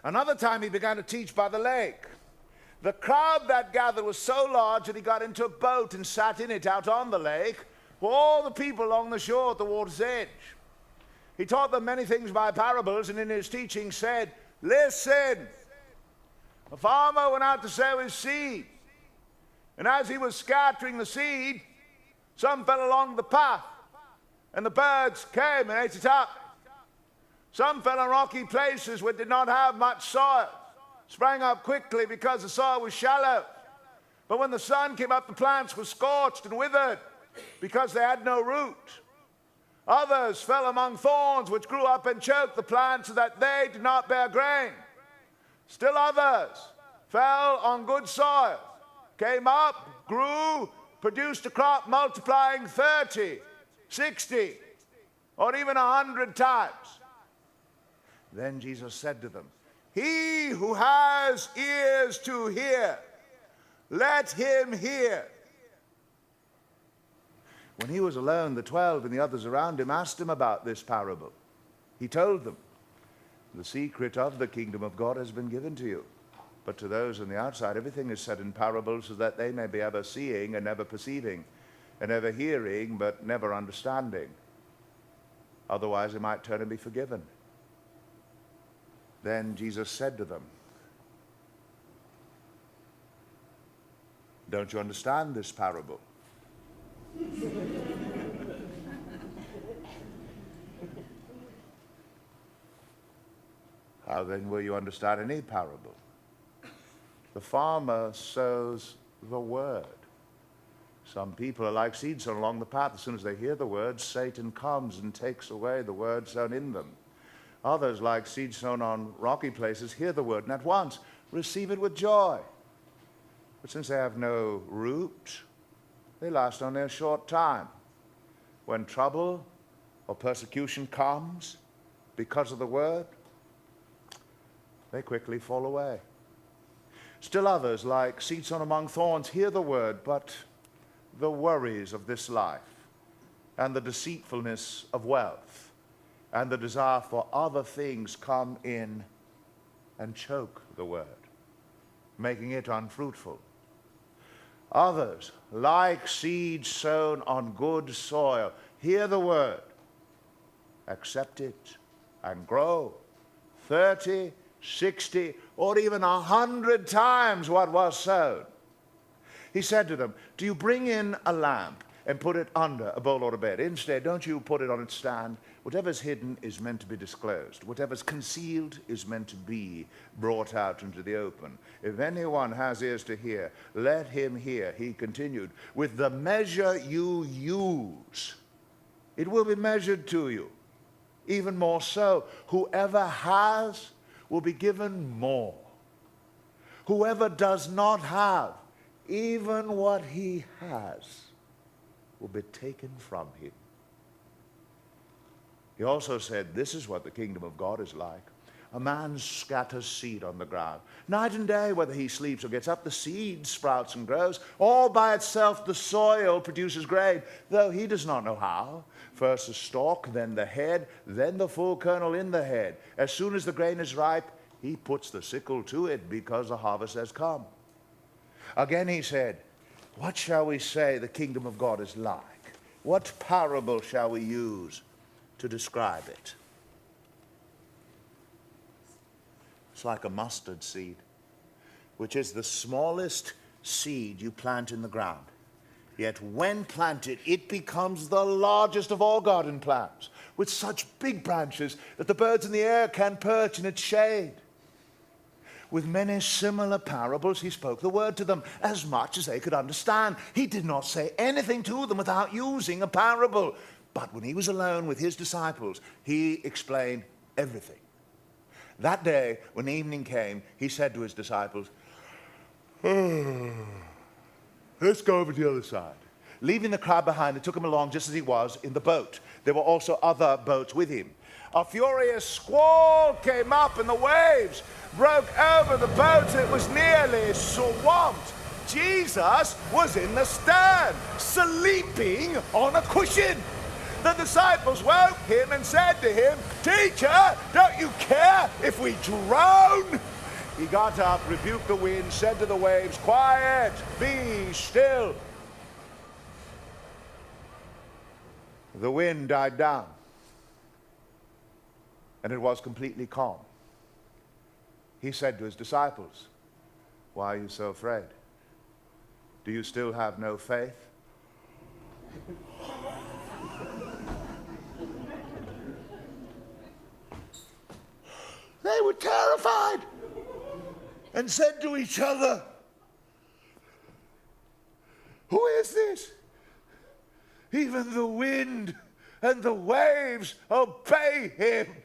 Another time he began to teach by the lake. The crowd that gathered was so large that he got into a boat and sat in it out on the lake, for all the people along the shore at the water's edge. He taught them many things by parables, and in his teaching said, "Listen, a farmer went out to sow his seed, and as he was scattering the seed, some fell along the path, and the birds came and ate it up. Some fell on rocky places where it did not have much soil, sprang up quickly because the soil was shallow. But when the sun came up, the plants were scorched and withered because they had no root. Others fell among thorns, which grew up and choked the plants so that they did not bear grain. Still others fell on good soil, came up, grew, produced a crop multiplying 30, 60, or even 100 times." Then Jesus said to them, "He who has ears to hear, let him hear." When he was alone, the 12 and the others around him asked him about this parable. He told them, "The secret of the kingdom of God has been given to you. But to those on the outside, everything is said in parables so that they may be ever seeing and never perceiving, and ever hearing but never understanding. Otherwise they might turn and be forgiven." Then Jesus said to them, "Don't you understand this parable?" How then will you understand any parable? The farmer sows the word. Some people are like seeds sown along the path. As soon as they hear the word, Satan comes and takes away the word sown in them. Others, like seeds sown on rocky places, hear the word and at once receive it with joy. But since they have no root, they last only a short time. When trouble or persecution comes because of the word, they quickly fall away. Still others, like seeds sown among thorns, hear the word, but the worries of this life and the deceitfulness of wealth and the desire for other things come in and choke the word, making it unfruitful. Others, like seeds sown on good soil, hear the word, accept it, and grow 30, 60, or even 100 times what was sown. He said to them, "Do you bring in a lamp and put it under a bowl or a bed? Instead, don't you put it on its stand? Whatever's hidden is meant to be disclosed. Whatever's concealed is meant to be brought out into the open. If anyone has ears to hear, let him hear." He continued, "With the measure you use, it will be measured to you. Even more so, whoever has will be given more. Whoever does not have, even what he has will be taken from him." He also said, "This is what the kingdom of God is like. A man scatters seed on the ground. Night and day, whether he sleeps or gets up, the seed sprouts and grows. All by itself the soil produces grain, though he does not know how. First the stalk, then the head, then the full kernel in the head. As soon as the grain is ripe, he puts the sickle to it because the harvest has come." Again he said, "What shall we say the kingdom of God is like? What parable shall we use to describe it?" It's like a mustard seed, which is the smallest seed you plant in the ground. Yet when planted, it becomes the largest of all garden plants, with such big branches that the birds in the air can perch in its shade. With many similar parables, he spoke the word to them as much as they could understand. He did not say anything to them without using a parable. But when he was alone with his disciples, he explained everything. That day, when evening came, he said to his disciples, "Let's go over to the other side." Leaving the crowd behind, they took him along just as he was in the boat. There were also other boats with him. A furious squall came up and the waves broke over the boat and it was nearly swamped. Jesus was in the stern, sleeping on a cushion. The disciples woke him and said to him, "Teacher, don't you care if we drown?" He got up, rebuked the wind, said to the waves, "Quiet, be still." The wind died down, and it was completely calm. He said to his disciples, "Why are you so afraid? Do you still have no faith?" They were terrified and said to each other, "Who is this? Even the wind and the waves obey him."